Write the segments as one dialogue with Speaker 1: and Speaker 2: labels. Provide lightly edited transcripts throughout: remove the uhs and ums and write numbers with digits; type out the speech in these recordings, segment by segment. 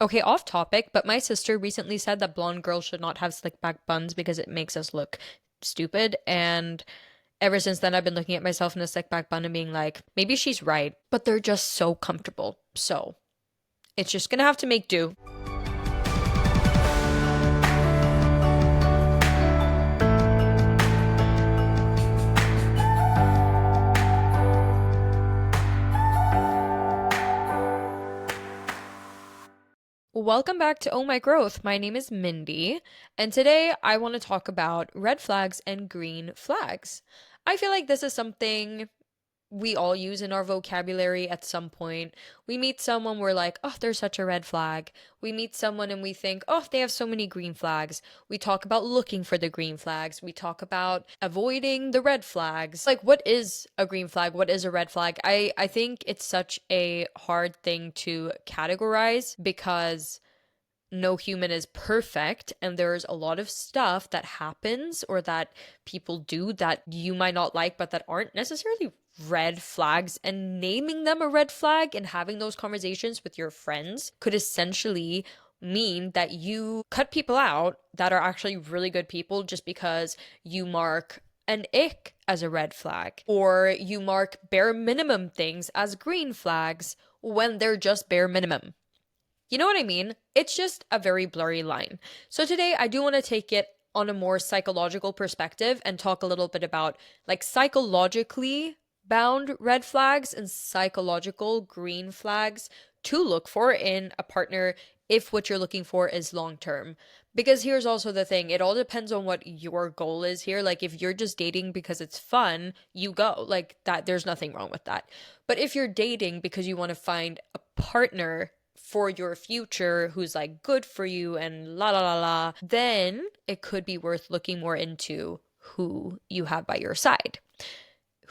Speaker 1: Okay, off topic, but my sister recently said that blonde girls should not have slick back buns because it makes us look stupid. And ever since then, I've been looking at myself in a slick back bun and being like, maybe she's right, but they're just so comfortable. So it's just gonna have to make do. Welcome back to Oh My Growth. My name is Mindy, and today I want to talk about red flags and green flags. I feel like this is something we all use in our vocabulary at some point. We meet someone, we're like, oh, they're such a red flag. We meet someone and we think, oh, they have so many green flags. We talk about looking for the green flags. We talk about avoiding the red flags. Like, what is a green flag? What is a red flag? I think it's such a hard thing to categorize because no human is perfect and there's a lot of stuff that happens or that people do that you might not like but that aren't necessarily red flags, and naming them a red flag and having those conversations with your friends could essentially mean that you cut people out that are actually really good people just because you mark an ick as a red flag, or you mark bare minimum things as green flags when they're just bare minimum. You know what I mean? It's just a very blurry line. So today I do want to take it on a more psychological perspective and talk a little bit about like psychologically bound red flags and psychological green flags to look for in a partner if what you're looking for is long term. Because here's also the thing, it all depends on what your goal is here. Like if you're just dating because it's fun, you go. Like that, there's nothing wrong with that. But if you're dating because you want to find a partner for your future who's like good for you and la la la la, then it could be worth looking more into who you have by your side.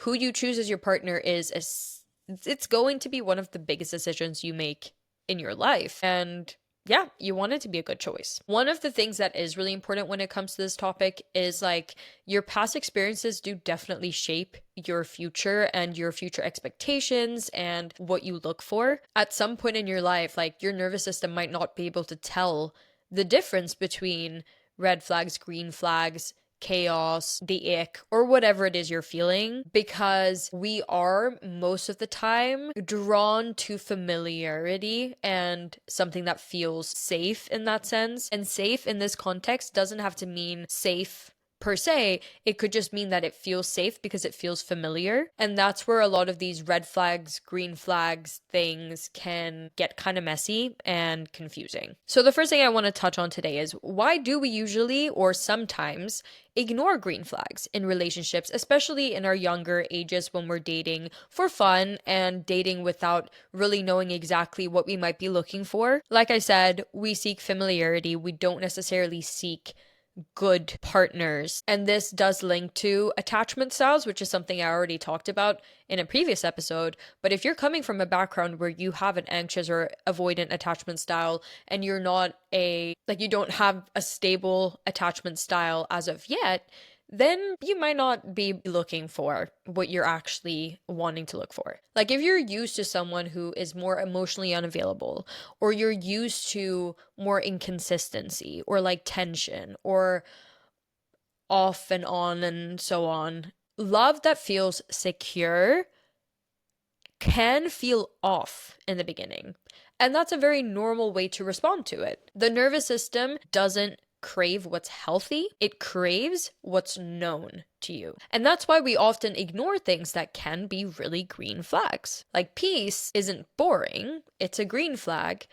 Speaker 1: Who you choose as your partner it's going to be one of the biggest decisions you make in your life. And yeah, you want it to be a good choice. One of the things that is really important when it comes to this topic is like your past experiences do definitely shape your future and your future expectations and what you look for. At some point in your life, like your nervous system might not be able to tell the difference between red flags, green flags, chaos, the ick, or whatever it is you're feeling, because we are most of the time drawn to familiarity and something that feels safe in that sense. And safe in this context doesn't have to mean safe per se, it could just mean that it feels safe because it feels familiar. And that's where a lot of these red flags, green flags things can get kind of messy and confusing. So, the first thing I want to touch on today is why do we usually or sometimes ignore green flags in relationships, especially in our younger ages when we're dating for fun and dating without really knowing exactly what we might be looking for? Like I said, we seek familiarity, we don't necessarily seek good partners. And this does link to attachment styles, which is something I already talked about in a previous episode. But if you're coming from a background where you have an anxious or avoidant attachment style and you're not you don't have a stable attachment style as of yet, then you might not be looking for what you're actually wanting to look for. Like if you're used to someone who is more emotionally unavailable, or you're used to more inconsistency, or like tension, or off and on and so on, love that feels secure can feel off in the beginning. And that's a very normal way to respond to it. The nervous system doesn't crave what's healthy, it craves what's known to you. And that's why we often ignore things that can be really green flags. Like peace isn't boring, it's a green flag,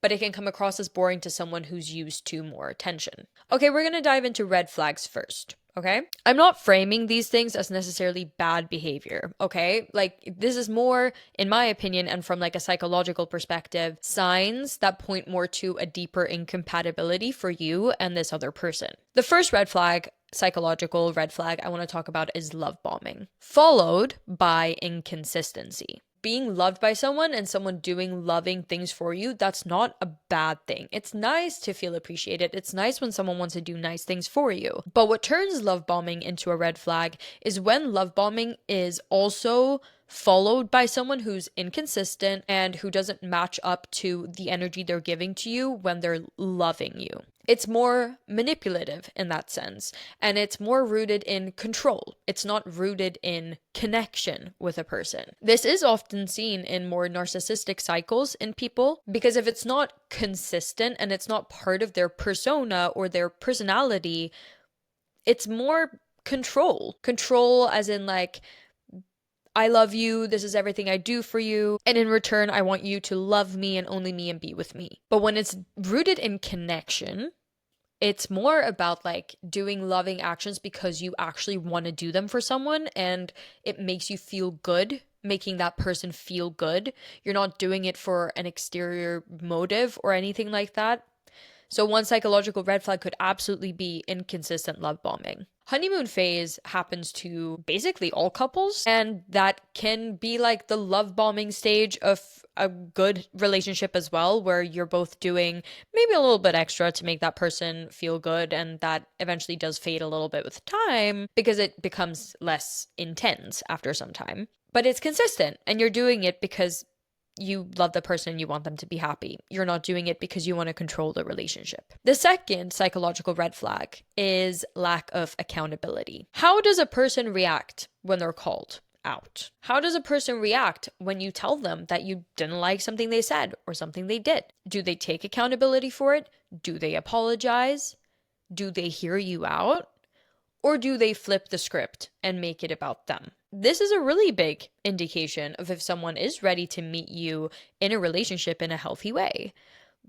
Speaker 1: but it can come across as boring to someone who's used to more attention. Okay, we're gonna dive into red flags first. Okay? I'm not framing these things as necessarily bad behavior, okay? Like, this is more, in my opinion, and from like a psychological perspective, signs that point more to a deeper incompatibility for you and this other person. The first red flag, psychological red flag I want to talk about is love bombing, followed by inconsistency. Being loved by someone and someone doing loving things for you, that's not a bad thing. It's nice to feel appreciated. It's nice when someone wants to do nice things for you. But what turns love bombing into a red flag is when love bombing is also followed by someone who's inconsistent and who doesn't match up to the energy they're giving to you when they're loving you. It's more manipulative in that sense, and it's more rooted in control. It's not rooted in connection with a person. This is often seen in more narcissistic cycles in people because if it's not consistent and it's not part of their persona or their personality, it's more control. Control as in like, I love you, this is everything I do for you, and in return, I want you to love me and only me and be with me. But when it's rooted in connection, it's more about like doing loving actions because you actually want to do them for someone and it makes you feel good, making that person feel good. You're not doing it for an exterior motive or anything like that. So one psychological red flag could absolutely be inconsistent love bombing. Honeymoon phase happens to basically all couples, and that can be like the love bombing stage of a good relationship as well, where you're both doing maybe a little bit extra to make that person feel good, and that eventually does fade a little bit with time because it becomes less intense after some time. But it's consistent, and you're doing it because you love the person and you want them to be happy. You're not doing it because you want to control the relationship. The second psychological red flag is lack of accountability. How does a person react when they're called out? How does a person react when you tell them that you didn't like something they said or something they did? Do they take accountability for it? Do they apologize? Do they hear you out? Or do they flip the script and make it about them? This is a really big indication of if someone is ready to meet you in a relationship in a healthy way.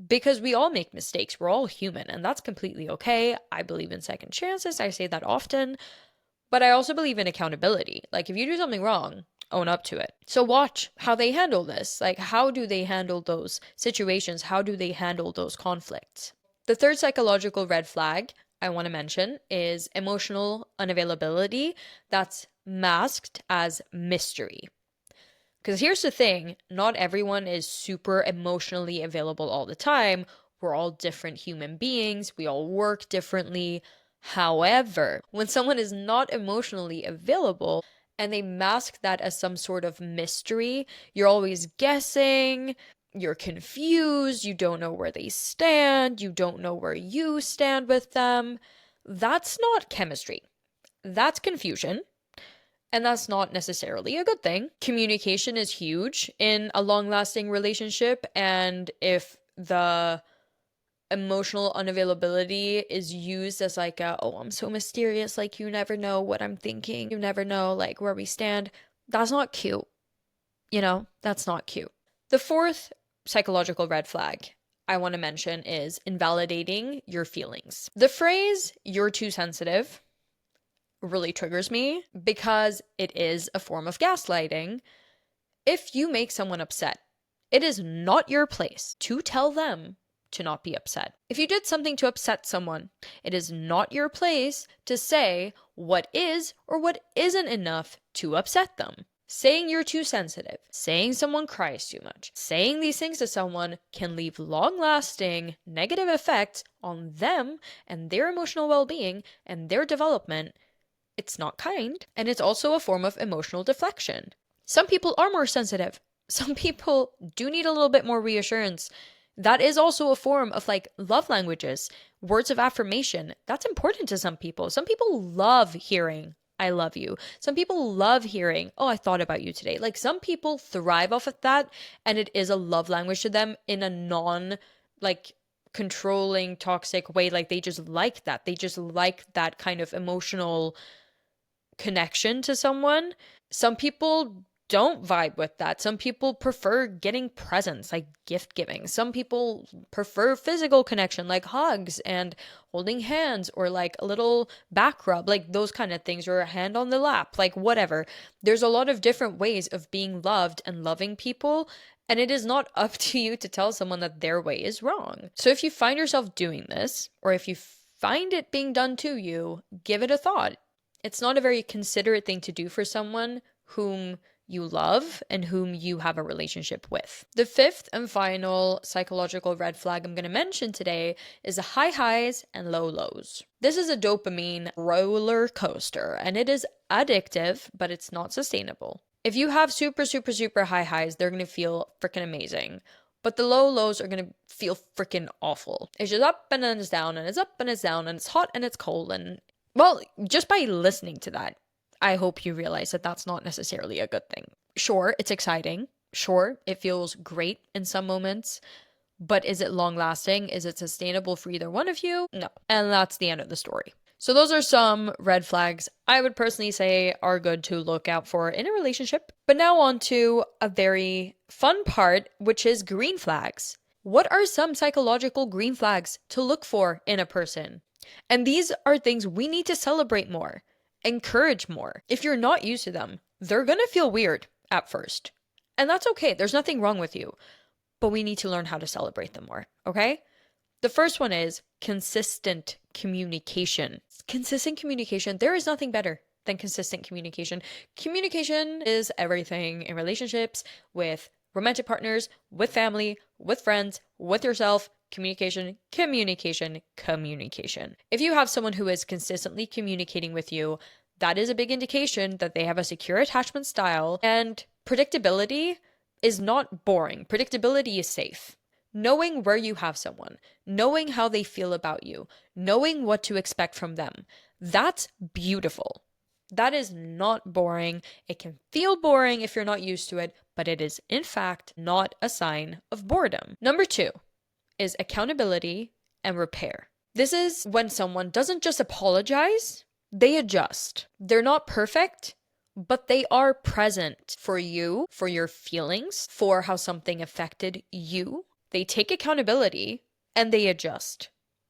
Speaker 1: Because we all make mistakes. We're all human, and that's completely okay. I believe in second chances. I say that often. But I also believe in accountability. Like, if you do something wrong, own up to it. So watch how they handle this. Like, how do they handle those situations? How do they handle those conflicts? The third psychological red flag I want to mention is emotional unavailability that's masked as mystery. Because here's the thing, not everyone is super emotionally available all the time. We're all different human beings, we all work differently. However, when someone is not emotionally available and they mask that as some sort of mystery, you're always guessing, you're confused, you don't know where they stand, you don't know where you stand with them. That's not chemistry. That's confusion. And that's not necessarily a good thing. Communication is huge in a long-lasting relationship, and if the emotional unavailability is used as like a, oh, I'm so mysterious, like you never know what I'm thinking, you never know like where we stand, that's not cute. That's not cute. The fourth psychological red flag I want to mention is invalidating your feelings. The phrase, you're too sensitive, really triggers me because it is a form of gaslighting. If you make someone upset, it is not your place to tell them to not be upset. If you did something to upset someone, it is not your place to say what is or what isn't enough to upset them. Saying you're too sensitive, saying someone cries too much, saying these things to someone can leave long-lasting negative effects on them and their emotional well-being and their development. It's not kind, and it's also a form of emotional deflection. Some people are more sensitive. Some people do need a little bit more reassurance. That is also a form of like love languages, words of affirmation. That's important to some people. Some people love hearing, I love you. Some people love hearing, oh, I thought about you today. Like some people thrive off of that, and it is a love language to them in a non like controlling, toxic way. Like they just like that. They just like that kind of emotional connection to someone. Some people don't vibe with that. Some people prefer getting presents, like gift giving. Some people prefer physical connection, like hugs and holding hands, or like a little back rub, like those kind of things, or a hand on the lap, like whatever. There's a lot of different ways of being loved and loving people, and it is not up to you to tell someone that their way is wrong. So if you find yourself doing this, or if you find it being done to you, give it a thought. It's not a very considerate thing to do for someone whom you love and whom you have a relationship with. The fifth and final psychological red flag I'm going to mention today is the high highs and low lows. This is a dopamine roller coaster, and it is addictive, but it's not sustainable. If you have super, super, super high highs, they're gonna feel freaking amazing. But the low lows are gonna feel freaking awful. It's just up and then it's down and it's up and it's down and it's hot and it's cold. And well, just by listening to that, I hope you realize that that's not necessarily a good thing. Sure, it's exciting. Sure, it feels great in some moments. But is it long lasting? Is it sustainable for either one of you? No. And that's the end of the story. So those are some red flags I would personally say are good to look out for in a relationship. But now on to a very fun part, which is green flags. What are some psychological green flags to look for in a person? And these are things we need to celebrate more, encourage more. If you're not used to them, they're gonna feel weird at first. And that's okay. There's nothing wrong with you. But we need to learn how to celebrate them more, okay? The first one is consistent communication. Consistent communication, there is nothing better than consistent communication. Communication is everything in relationships, with romantic partners, with family, with friends, with yourself. Communication, communication, communication. If you have someone who is consistently communicating with you, that is a big indication that they have a secure attachment style, and predictability is not boring. Predictability is safe. Knowing where you have someone, knowing how they feel about you, knowing what to expect from them, that's beautiful. That is not boring. It can feel boring if you're not used to it, but it is, in fact, not a sign of boredom. Number 2 is accountability and repair. This is when someone doesn't just apologize, they adjust. They're not perfect, but they are present for you, for your feelings, for how something affected you. They take accountability and they adjust.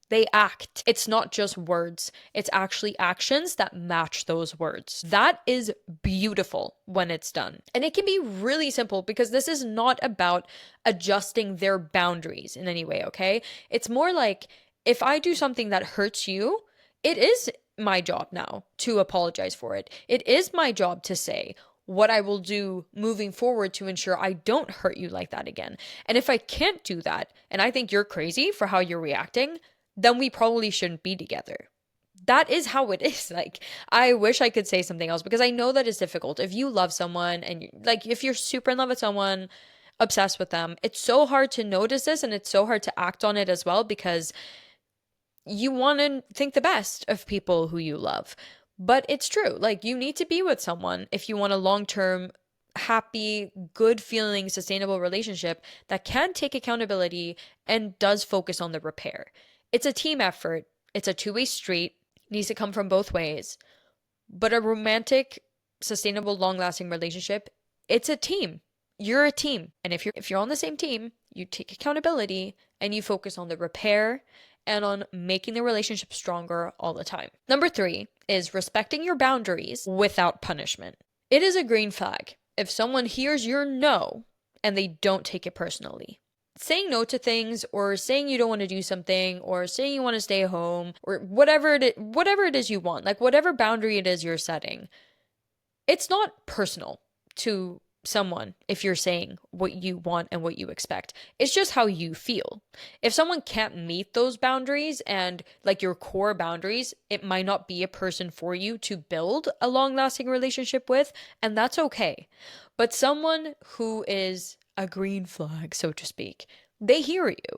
Speaker 1: They act. It's not just words, it's actually actions that match those words. That is beautiful when it's done. And it can be really simple because this is not about adjusting their boundaries in any way, okay? It's more like if I do something that hurts you, it is my job now to apologize for it. It is my job to say what I will do moving forward to ensure I don't hurt you like that again. And if I can't do that, and I think you're crazy for how you're reacting, then we probably shouldn't be together. That is how it is. Like, I wish I could say something else because I know that it's difficult. If you love someone and if you're super in love with someone, obsessed with them, it's so hard to notice this and it's so hard to act on it as well because you want to think the best of people who you love. But it's true. Like, you need to be with someone if you want a long-term, happy, good feeling, sustainable relationship that can take accountability and does focus on the repair. It's a team effort. It's a two-way street. It needs to come from both ways. But a romantic, sustainable, long-lasting relationship, it's a team. You're a team. And if you're on the same team, you take accountability and you focus on the repair and on making the relationship stronger all the time. Number 3 is respecting your boundaries without punishment. It is a green flag if someone hears your no and they don't take it personally. Saying no to things, or saying you don't want to do something, or saying you want to stay home, or whatever it is you want, like whatever boundary it is you're setting, it's not personal to someone if you're saying what you want and what you expect. It's just how you feel. If someone can't meet those boundaries and like your core boundaries, it might not be a person for you to build a long-lasting relationship with, and that's okay. But someone who is a green flag, so to speak, they hear you.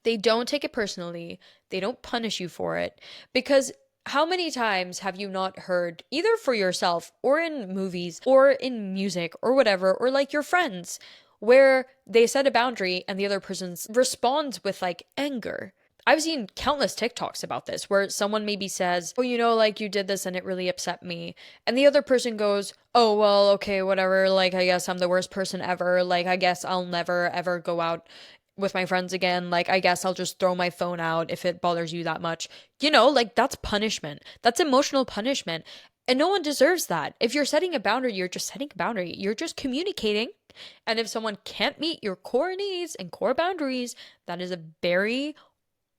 Speaker 1: They don't take it personally. They don't punish you for it, because how many times have you not heard, either for yourself or in movies or in music or whatever, or like your friends, where they set a boundary and the other person responds with like anger? I've seen countless TikToks about this where someone maybe says, oh, like you did this and it really upset me. And the other person goes, oh, well, okay, whatever. Like, I guess I'm the worst person ever. Like, I guess I'll never, ever go out with my friends again. Like, I guess I'll just throw my phone out if it bothers you that much. Like that's punishment. That's emotional punishment. And no one deserves that. If you're setting a boundary, you're just setting a boundary. You're just communicating. And if someone can't meet your core needs and core boundaries, that is a very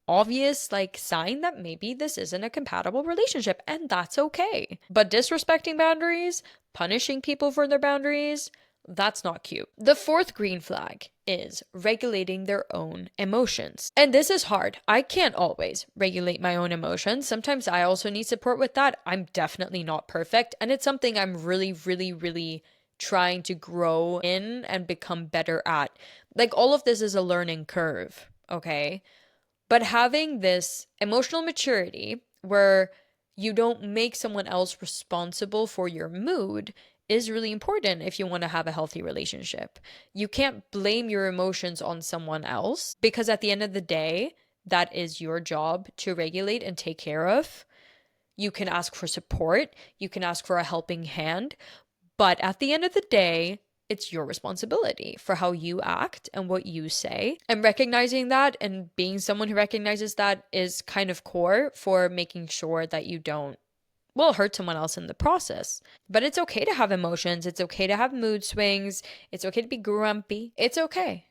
Speaker 1: obvious like sign that maybe this isn't a compatible relationship, and that's okay. But disrespecting boundaries, punishing people for their boundaries, that's not cute. The 4th green flag is regulating their own emotions. And this is hard. I can't always regulate my own emotions. Sometimes I also need support with that. I'm definitely not perfect, and it's something I'm really, really, really trying to grow in and become better at. Like, all of this is a learning curve, okay? But having this emotional maturity where you don't make someone else responsible for your mood is really important if you want to have a healthy relationship. You can't blame your emotions on someone else because at the end of the day, that is your job to regulate and take care of. You can ask for support, you can ask for a helping hand, but at the end of the day, it's your responsibility for how you act and what you say. And recognizing that and being someone who recognizes that is kind of core for making sure that you don't, well, hurt someone else in the process. But it's okay to have emotions. It's okay to have mood swings. It's okay to be grumpy. It's okay,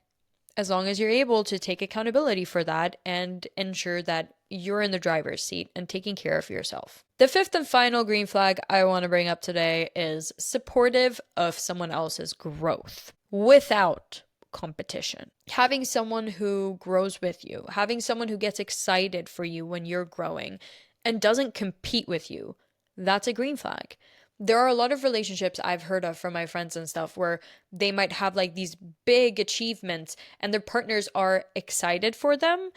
Speaker 1: as long as you're able to take accountability for that and ensure that you're in the driver's seat and taking care of yourself. The fifth and final green flag I want to bring up today is supportive of someone else's growth without competition. Having someone who grows with you, having someone who gets excited for you when you're growing and doesn't compete with you, that's a green flag. There are a lot of relationships I've heard of from my friends and stuff where they might have like these big achievements and their partners are excited for them,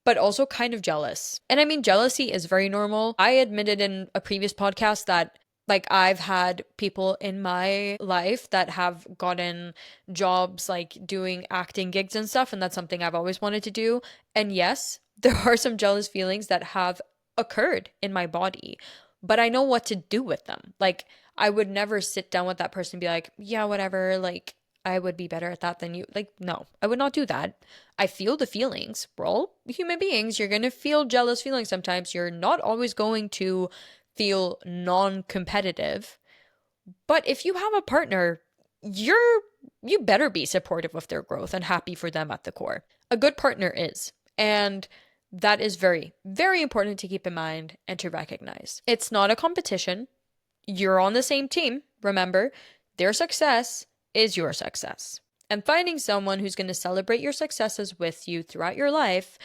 Speaker 1: but also kind of jealous. And I mean, jealousy is very normal. I admitted in a previous podcast that like I've had people in my life that have gotten jobs like doing acting gigs and stuff, and that's something I've always wanted to do. And yes, there are some jealous feelings that have occurred in my body, but I know what to do with them. Like, I would never sit down with that person and be like, yeah, whatever, like, I would be better at that than you. Like, no, I would not do that. I feel the feelings. We're all human beings. You're going to feel jealous feelings sometimes. You're not always going to feel non-competitive. But if you have a partner, you better be supportive of their growth and happy for them at the core. A good partner is. And that is very, very important to keep in mind and to recognize. It's not a competition. You're on the same team. Remember, their success is your success. And finding someone who's going to celebrate your successes with you throughout your life,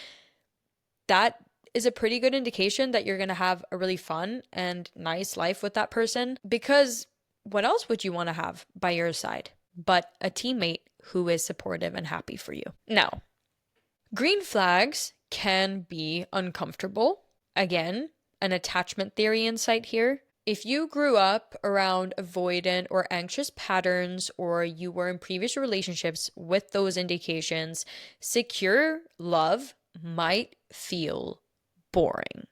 Speaker 1: that is a pretty good indication that you're going to have a really fun and nice life with that person. Because what else would you want to have by your side but a teammate who is supportive and happy for you? Now, green flags can be uncomfortable. Again, an attachment theory insight here. If you grew up around avoidant or anxious patterns, or you were in previous relationships with those indications, secure love might feel boring.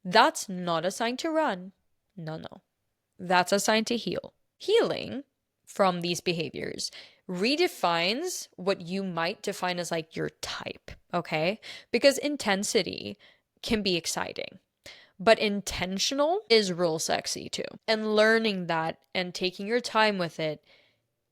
Speaker 1: That's not a sign to run. No. That's a sign to heal. Healing from these behaviors redefines what you might define as like your type, okay? Because intensity can be exciting, but intentional is real sexy too. And learning that and taking your time with it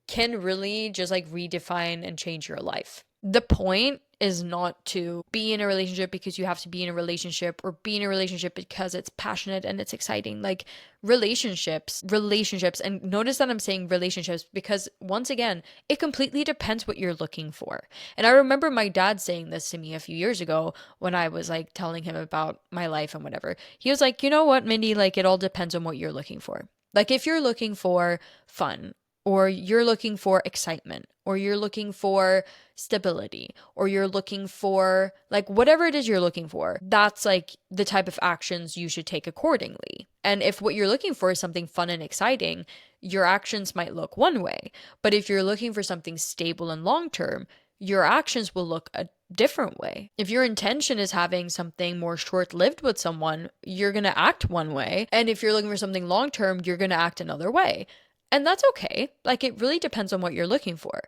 Speaker 1: can really just like redefine and change your life. The point is not to be in a relationship because you have to be in a relationship, or be in a relationship because it's passionate and it's exciting. Like, relationships, and notice that I'm saying relationships because, once again, it completely depends what you're looking for. And I remember my dad saying this to me a few years ago when I was like telling him about my life and whatever. He was like, you know what, Mindy, like, it all depends on what you're looking for. Like, if you're looking for fun, or you're looking for excitement, or you're looking for stability, or you're looking for like whatever it is you're looking for, that's like the type of actions you should take accordingly. And if what you're looking for is something fun and exciting, your actions might look one way. But if you're looking for something stable and long term, your actions will look a different way. If your intention is having something more short-lived with someone, you're going to act one way. And if you're looking for something long term, you're going to act another way. And that's okay. Like, it really depends on what you're looking for.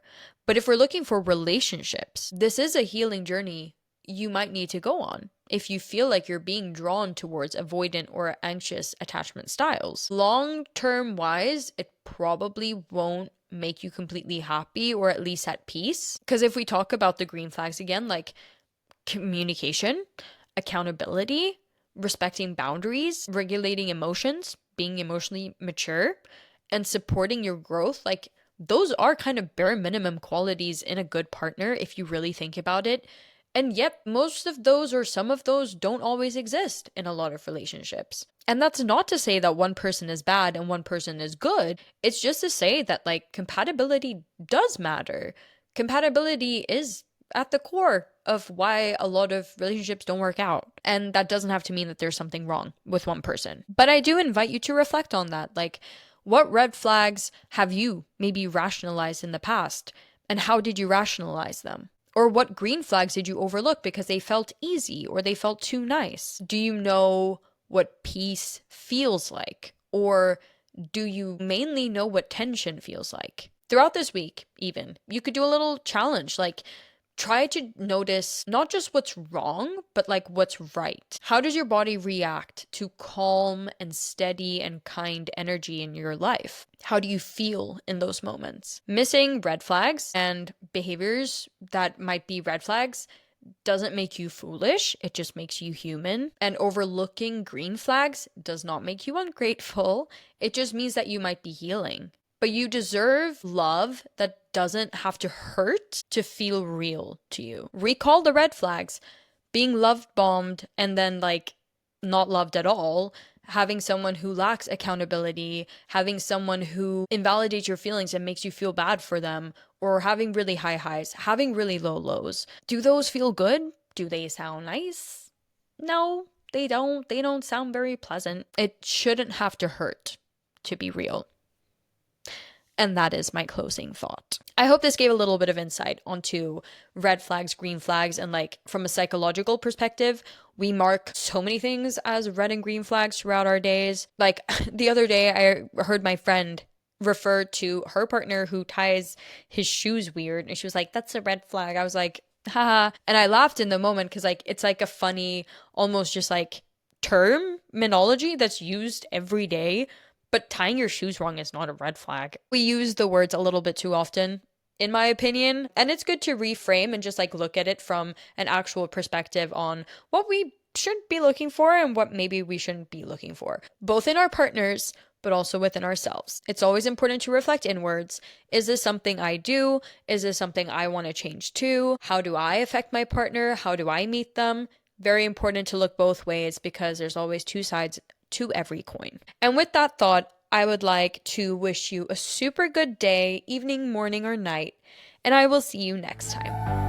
Speaker 1: But if we're looking for relationships, this is a healing journey you might need to go on if you feel like you're being drawn towards avoidant or anxious attachment styles. Long-term wise, it probably won't make you completely happy, or at least at peace. Because if we talk about the green flags again, like communication, accountability, respecting boundaries, regulating emotions, being emotionally mature, and supporting your growth, like, those are kind of bare minimum qualities in a good partner if you really think about it. And yet, most of those or some of those don't always exist in a lot of relationships. And that's not to say that one person is bad and one person is good. It's just to say that, like, compatibility does matter. Compatibility is at the core of why a lot of relationships don't work out. And that doesn't have to mean that there's something wrong with one person. But I do invite you to reflect on that. Like, what red flags have you maybe rationalized in the past? And how did you rationalize them? Or what green flags did you overlook because they felt easy or they felt too nice? Do you know what peace feels like? Or do you mainly know what tension feels like? Throughout this week, even, you could do a little challenge like try to notice not just what's wrong, but like what's right. How does your body react to calm and steady and kind energy in your life? How do you feel in those moments? Missing red flags and behaviors that might be red flags doesn't make you foolish, it just makes you human. And overlooking green flags does not make you ungrateful, it just means that you might be healing. But you deserve love that doesn't have to hurt to feel real to you. Recall the red flags. Being love bombed and then like not loved at all, having someone who lacks accountability, having someone who invalidates your feelings and makes you feel bad for them, or having really high highs, having really low lows. Do those feel good? Do they sound nice? No, they don't. They don't sound very pleasant. It shouldn't have to hurt to be real. And that is my closing thought. I hope this gave a little bit of insight onto red flags, green flags, and like from a psychological perspective, we mark so many things as red and green flags throughout our days. Like the other day, I heard my friend refer to her partner who ties his shoes weird, and she was like, "That's a red flag." I was like, haha. And I laughed in the moment because like it's like a funny, almost just like terminology that's used every day, but tying your shoes wrong is not a red flag. We use the words a little bit too often, in my opinion, and it's good to reframe and just like look at it from an actual perspective on what we should be looking for and what maybe we shouldn't be looking for, both in our partners, but also within ourselves. It's always important to reflect inwards. Is this something I do? Is this something I want to change too? How do I affect my partner? How do I meet them? Very important to look both ways because there's always two sides to every coin. And with that thought, I would like to wish you a super good day, evening, morning, or night, and I will see you next time.